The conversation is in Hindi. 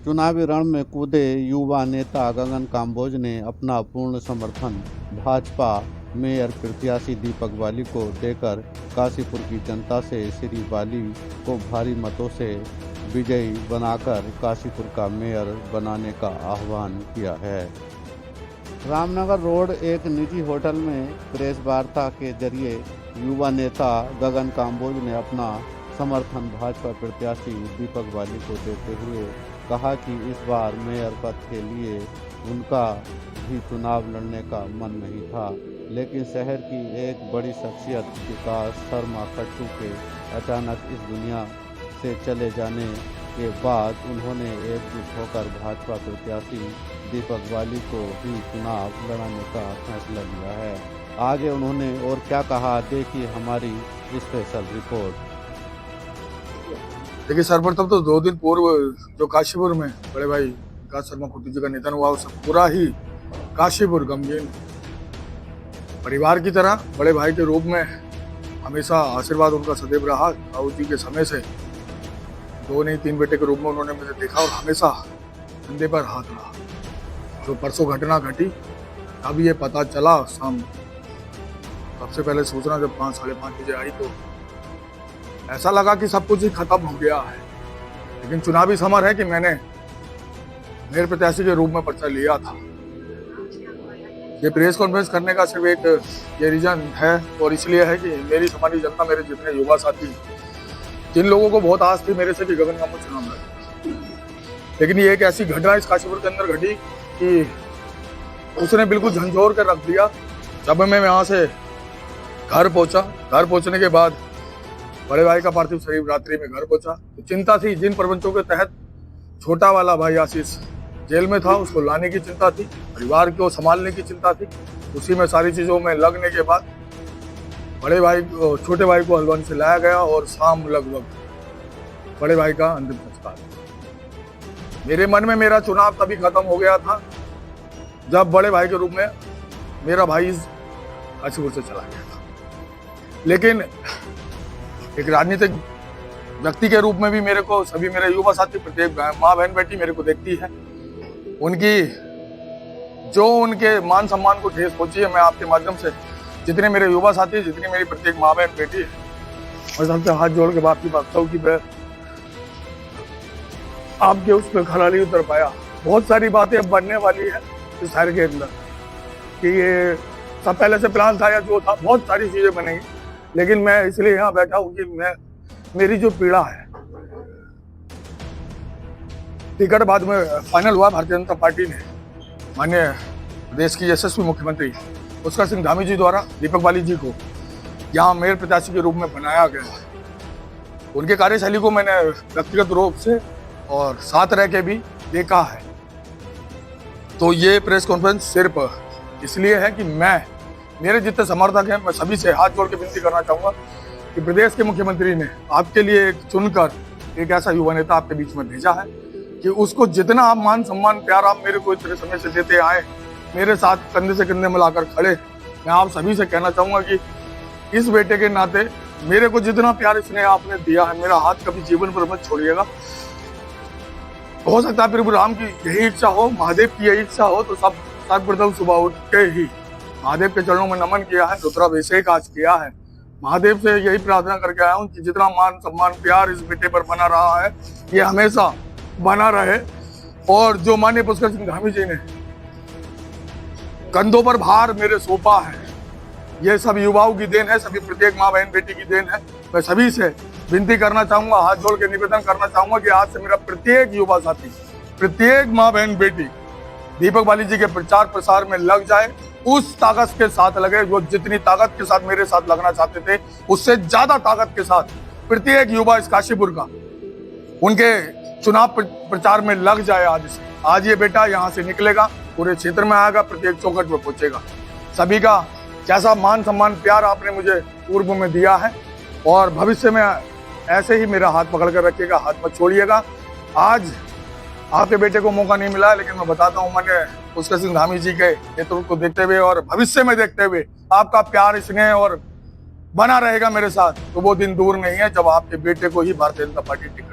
चुनावी रण में कूदे युवा नेता गगन काम्बोज ने अपना पूर्ण समर्थन भाजपा मेयर प्रत्याशी दीपक बाली को देकर काशीपुर की जनता से श्री बाली को भारी मतों से विजयी बनाकर काशीपुर का मेयर बनाने का आह्वान किया है। रामनगर रोड एक निजी होटल में प्रेस वार्ता के जरिए युवा नेता गगन काम्बोज ने अपना समर्थन भाजपा प्रत्याशी दीपक बाली को देते हुए कहा कि इस बार मेयर पद के लिए उनका भी चुनाव लड़ने का मन नहीं था, लेकिन शहर की एक बड़ी शख्सियत विकास शर्मा खट्टू के अचानक इस दुनिया से चले जाने के बाद उन्होंने एकजुट होकर भाजपा प्रत्याशी दीपक बाली को ही चुनाव लड़ाने का फैसला लिया है। आगे उन्होंने और क्या कहा, देखिए हमारी स्पेशल रिपोर्ट। देखिए, सर्वप्रथम तो 2 दिन पूर्व जो काशीपुर में बड़े भाई विकास शर्मा खट्टू जी का निधन हुआ, उस पूरा ही काशीपुर गमगीन परिवार की तरह बड़े भाई के रूप में हमेशा आशीर्वाद उनका सदैव रहा। राहुल जी के समय से 2 नहीं 3 बेटे के रूप में उन्होंने मुझे देखा और हमेशा कंधे पर हाथ रहा। जो परसों घटना घटी तब ये पता चला शाम, सबसे पहले सूचना जब 5 साढ़े 5 बजे आई तो ऐसा लगा कि सब कुछ ही खत्म हो गया है। लेकिन चुनावी समर है कि मैंने मेयर प्रत्याशी के रूप में पर्चा लिया था। ये प्रेस कॉन्फ्रेंस करने का सिर्फ एक ये रीजन है और इसलिए है कि मेरी समानी जनता, मेरे जितने युवा साथी, जिन लोगों को बहुत आस थी मेरे से कि गगन काम्बोज चुनाव लड़े, लेकिन ये एक ऐसी घटना इस काशीपुर के अंदर घटी कि उसने बिल्कुल झंझोर कर रख दिया। जब मैं यहाँ से घर पहुंचा, घर पहुंचने के बाद बड़े भाई का पार्थिव शरीर रात्रि में घर पहुंचा तो चिंता थी। जिन प्रपंचों के तहत छोटा वाला भाई आशीष जेल में था, उसको लाने की चिंता थी, परिवार को संभालने की चिंता थी। उसी में सारी चीजों में लगने के बाद बड़े भाई छोटे भाई को हल्द्वानी से लाया गया और शाम लगभग बड़े भाई का अंतिम संस्कार। मेरे मन में मेरा चुनाव तभी खत्म हो गया था जब बड़े भाई के रूप में मेरा भाई काशीपुर से चला गया था। लेकिन एक राजनीतिक व्यक्ति के रूप में भी मेरे को सभी मेरे युवा साथी, प्रत्येक माँ बहन बेटी मेरे को देखती है। उनकी जो उनके मान सम्मान को ठेस पहुंची है, मैं आपके माध्यम से जितने मेरे युवा साथी, जितनी मेरी प्रत्येक माँ बहन बेटी है, मैं सबसे हाथ जोड़ के बात की बात हूँ कि मैं आपके उस पर खरा नहीं उतर पाया। बहुत सारी बातें अब बनने वाली है इस शहर के अंदर कि ये सब पहले से प्लान था या जो था, बहुत सारी चीजें बनेंगी। लेकिन मैं इसलिए यहाँ बैठा हूँ कि मेरी जो पीड़ा है, टिकट बाद में फाइनल हुआ, भारतीय जनता पार्टी ने माननीय प्रदेश की यशस्वी मुख्यमंत्री पुष्कर सिंह धामी जी द्वारा दीपक बाली जी को यहाँ मेयर प्रत्याशी के रूप में बनाया गया। उनके कार्यशैली को मैंने व्यक्तिगत रूप से और साथ रह के भी देखा है। तो ये प्रेस कॉन्फ्रेंस सिर्फ इसलिए है कि मेरे जितने समर्थक हैं, मैं सभी से हाथ जोड़ के विनती करना चाहूँगा कि प्रदेश के मुख्यमंत्री ने आपके लिए एक चुनकर एक ऐसा युवा नेता आपके बीच में भेजा है कि उसको जितना आप मान सम्मान प्यार आप मेरे को इतने समय से देते आए, मेरे साथ कंधे से कंधे मिलाकर खड़े, मैं आप सभी से कहना चाहूँगा कि इस बेटे के नाते मेरे को जितना प्यार इसने आपने दिया है, मेरा हाथ कभी जीवन पर मत छोड़िएगा। हो सकता है प्रभु राम की यही इच्छा हो, महादेव की यही इच्छा हो तो सब सर्वप्रथम सुबह उठ के ही महादेव के चरणों में नमन किया है, रुद्राभिषेक आज किया है। महादेव से यही प्रार्थना करके आया हूँ कि जितना मान सम्मान प्यार इस बेटे पर बना रहा है, ये हमेशा बना रहे। और जो माननीय पुष्कर सिंह धामी जी ने कंधों पर भार मेरे सौंपा है, ये सब युवाओं की देन है, सभी प्रत्येक माँ बहन बेटी की देन है। मैं सभी से विनती करना चाहूंगा, हाथ जोड़ के निवेदन करना चाहूंगा कि आज से मेरा प्रत्येक युवा साथी, प्रत्येक माँ बहन बेटी दीपक बाली जी के प्रचार प्रसार में लग जाए, उस ताकत के साथ लगे जो जितनी ताकत के साथ मेरे साथ लगना चाहते थे, उससे ज्यादा ताकत के साथ प्रत्येक युवा इस काशीपुर का उनके चुनाव प्रचार में लग जाए। आज ये बेटा यहाँ से निकलेगा, पूरे क्षेत्र में आएगा, प्रत्येक चौखट में पहुंचेगा। सभी का जैसा मान सम्मान प्यार आपने मुझे पूर्व में दिया है और भविष्य में ऐसे ही मेरा हाथ पकड़ कर रखिएगा, हाथ मत छोड़िएगा। आज आपके बेटे को मौका नहीं मिला, लेकिन मैं बताता हूँ, मैंने पुष्कर सिंह धामी जी के नेतृत्व को देखते हुए और भविष्य में देखते हुए आपका प्यार, स्नेह और बना रहेगा मेरे साथ, तो वो दिन दूर नहीं है जब आपके बेटे को ही भारतीय जनता पार्टी टिकट